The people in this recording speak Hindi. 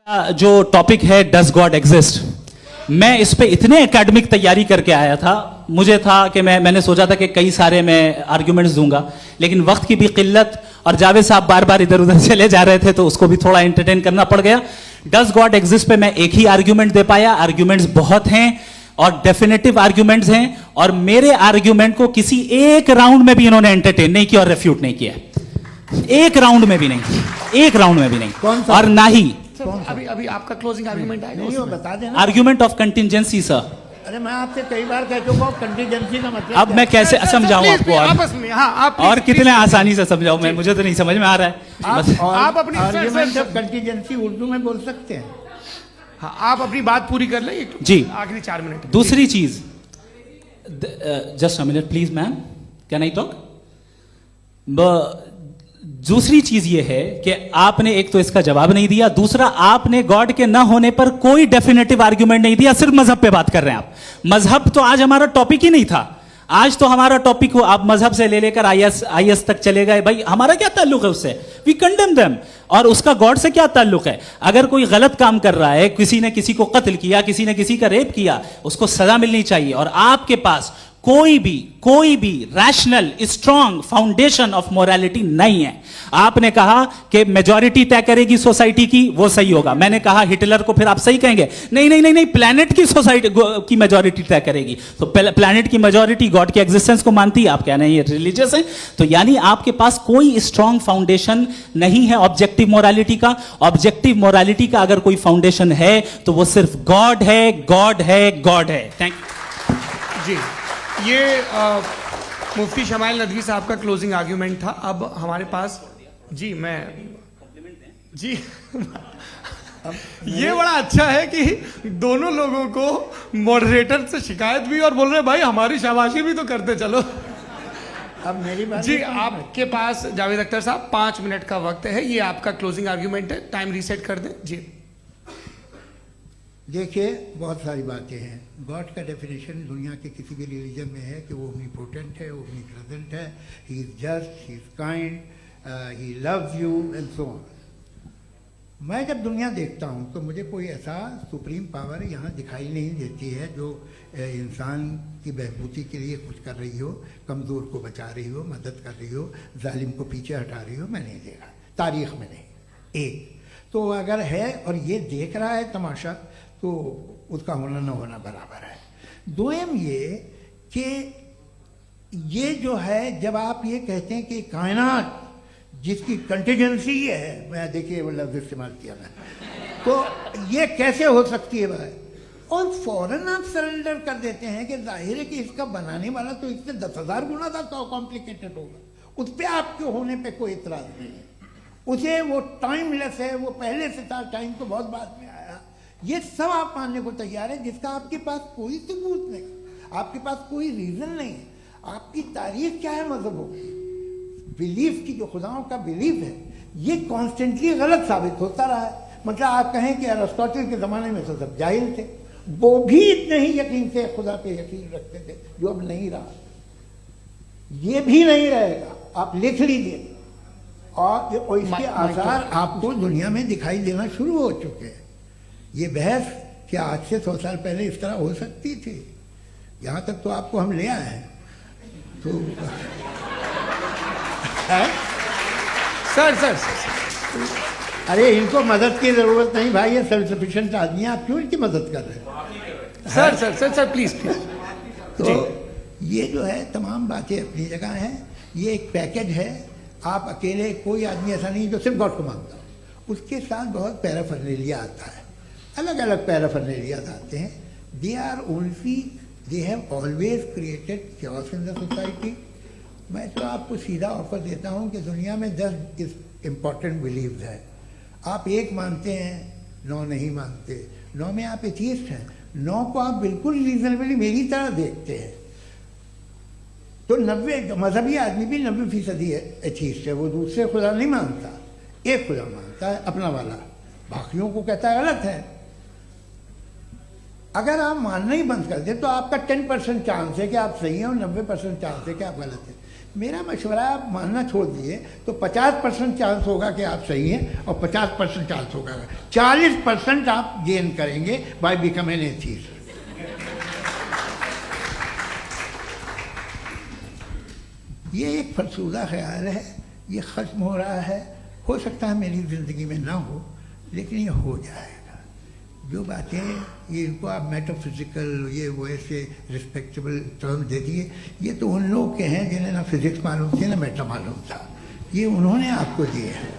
जो टॉपिक है डज गॉड एग्जिस्ट, मैं इस पे इतने एकेडमिक तैयारी करके आया था। मुझे था कि मैंने सोचा था कि कई सारे मैं आर्ग्यूमेंट्स दूंगा, लेकिन वक्त की भी किल्लत और जावेद साहब बार बार इधर उधर चले जा रहे थे तो उसको भी थोड़ा एंटरटेन करना पड़ गया। डज गॉड एग्जिस्ट पे मैं एक ही आर्ग्यूमेंट दे पाया। आर्ग्यूमेंट्स बहुत हैं और डेफिनेटिव आर्ग्यूमेंट्स हैं, और मेरे आर्ग्यूमेंट को किसी एक राउंड में भी इन्होंने एंटरटेन नहीं किया और रेफ्यूट नहीं किया। एक राउंड में भी नहीं, एक राउंड में भी नहीं। और ना ही अभी आपका क्लोजिंग आर्गुमेंट आएगा, नहीं वो बता देना। Argument of contingency sir. अरे मैं आपसे कई बार कह चुका हूं कंटीजेंसी का मतलब अब मैं कैसे समझाऊं आपको आपस में? हाँ, आप और कितने आसानी से समझाऊं मैं, मुझे तो नहीं समझ में आ रहा है। आप अपनी आर्ग्यूमेंट ऑफ कंटीजेंसी उर्दू में बोल सकते हैं। हाँ, आप अपनी बात पूरी कर लें जी, आखिरी 4 मिनट। दूसरी चीज, just a minute please ma'am, can I talk? दूसरी चीज ये है कि आपने एक तो इसका जवाब नहीं दिया, दूसरा आपने गॉड के ना होने पर कोई डेफिनेटिव आर्ग्यूमेंट नहीं दिया, सिर्फ मजहब पे बात कर रहे हैं आप। मजहब तो आज हमारा टॉपिक ही नहीं था। आज तो हमारा टॉपिक हो, आप मजहब से ले लेकर आईएस तक चले गए। भाई हमारा क्या ताल्लुक है उससे? We condemn them. और उसका गॉड से क्या ताल्लुक है? अगर कोई गलत काम कर रहा है, किसी ने किसी को कत्ल किया, किसी ने किसी का रेप किया, उसको सजा मिलनी चाहिए। और आपके पास कोई भी rational strong foundation of morality नहीं है। आपने कहा कि मेजॉरिटी तय करेगी सोसाइटी की, वो सही होगा। मैंने कहा हिटलर को फिर आप सही कहेंगे, नहीं नहीं नहीं नहीं, प्लैनेट की सोसाइटी की मेजॉरिटी तय करेगी। तो प्लैनेट की मेजॉरिटी गॉड के एग्जिस्टेंस को मानती है, आप कह रहे हैं ये रिलीजियस है। तो यानी आपके पास कोई स्ट्रॉन्ग फाउंडेशन नहीं है ऑब्जेक्टिव मोरालिटी का। ऑब्जेक्टिव मोरालिटी का अगर कोई फाउंडेशन है तो वो सिर्फ गॉड है, गॉड है, गॉड है। थैंक यू जी। ये मुफ्ती शमाइल नदवी साहब का क्लोजिंग आर्ग्यूमेंट था। अब हमारे पास जी जी ये बड़ा अच्छा है कि दोनों लोगों को मॉडरेटर से शिकायत भी और बोल रहे भाई हमारी शाबाशी भी तो करते चलो। अब मेरी बात जी, आपके पास जावेद अख्तर साहब 5 मिनट का वक्त है। ये आपका क्लोजिंग आर्ग्यूमेंट है, टाइम रीसेट कर दें जी। देखिए, बहुत सारी बातें हैं। गॉड का डेफिनेशन दुनिया के किसी भी रिलीजन में है कि वो ओमनीपोटेंट है, ओमनीप्रेजेंट है, he is just, he is kind, he loves you and so on. मैं जब दुनिया देखता हूँ तो मुझे कोई ऐसा सुप्रीम पावर यहाँ दिखाई नहीं देती है जो इंसान की बहबूदी के लिए कुछ कर रही हो, कमज़ोर को बचा रही हो, मदद कर रही हो, जालिम को पीछे हटा रही हो। मैं नहीं देखा, तारीख में नहीं। एक तो अगर है और ये देख रहा है तमाशा, तो उसका होना न होना बराबर है। दोयम ये कि ये जो है, जब आप ये कहते हैं कि कायनात जिसकी कंटीजेंसी है, मैं देखिए वो लफ्ज़ इस्तेमाल किया मैं, तो ये कैसे हो सकती है भाई? और फौरन आप सरेंडर कर देते हैं कि जाहिर है कि इसका बनाने वाला तो इससे 10,000 गुना था तो कॉम्प्लिकेटेड होगा। उस पर आपके होने पे कोई इतराज़ नहीं है। उसे वो टाइमलेस है, वो पहले से था, टाइम तो बहुत बाद में आया। ये सब आप मानने को तैयार है जिसका आपके पास कोई सबूत नहीं, आपके पास कोई रीजन नहीं है। आपकी तारीख क्या है मजहबों की? बिलीफ की, जो खुदाओं का बिलीफ है, ये कॉन्स्टेंटली गलत साबित होता रहा है। मतलब आप कहें कि अरिस्टोटल के ज़माने में तो सब जाहिल थे, वो भी इतने ही यकीन से खुदा पे यकीन रखते थे, जो अब नहीं रहा। ये भी नहीं रहेगा, आप लिख लीजिए। और इसके आसार आपको दुनिया में दिखाई देना शुरू हो चुके हैं। ये बहस क्या आज से 100 साल पहले इस तरह हो सकती थी? यहाँ तक तो आपको हम ले आए हैं। तो सर अरे इनको मदद की जरूरत नहीं भाई, ये सेल्फ सफिशिएंट आदमी है, आप क्यों इनकी मदद कर रहे हैं? Sir please. तो ये जो है तमाम बातें अपनी जगह हैं। ये एक पैकेज है। आप अकेले, कोई आदमी ऐसा नहीं जो सिर्फ गॉड को मानता हो। उसके साथ बहुत पैराफर्नेलिया आता है, अलग अलग पैराफर्नेलिया आते हैं। They have always created chaos in the society. मैं तो आपको सीधा ऑफर देता हूँ कि दुनिया में 10 इम्पॉर्टेंट बिलीव्स हैं। आप एक मानते हैं, 9 नहीं मानते। 9 में आप एथीस्ट हैं, 9 को आप बिल्कुल रीजनेबली मेरी तरह देखते हैं। तो 90 मजहबी आदमी भी 90% एथीस्ट है। वो दूसरे खुदा नहीं मानता, एक खुदा मानता है, अपना वाला। बाकियों को कहता है गलत है। अगर आप मानना ही बंद कर दें तो आपका 10% चांस है कि आप सही हैं और 90% चांस है कि आप गलत हैं। मेरा मशवरा आप मानना छोड़ दिए तो 50% चांस होगा कि आप सही हैं और 50% चांस होगा, 40% आप गेन करेंगे बाय बिकमिंग एन एथीस्ट। ये एक फरसूदा ख्याल है, ये ख़त्म हो रहा है। हो सकता है मेरी ज़िंदगी में ना हो, लेकिन ये हो जाएगा। जो बातें ये इनको आप मेटाफिजिकल ये वो ऐसे रिस्पेक्टेबल टर्म दे दिए, ये तो उन लोग के हैं जिन्हें ना फिजिक्स मालूम थी ना मेटा मालूम था, ये उन्होंने आपको दिए हैं।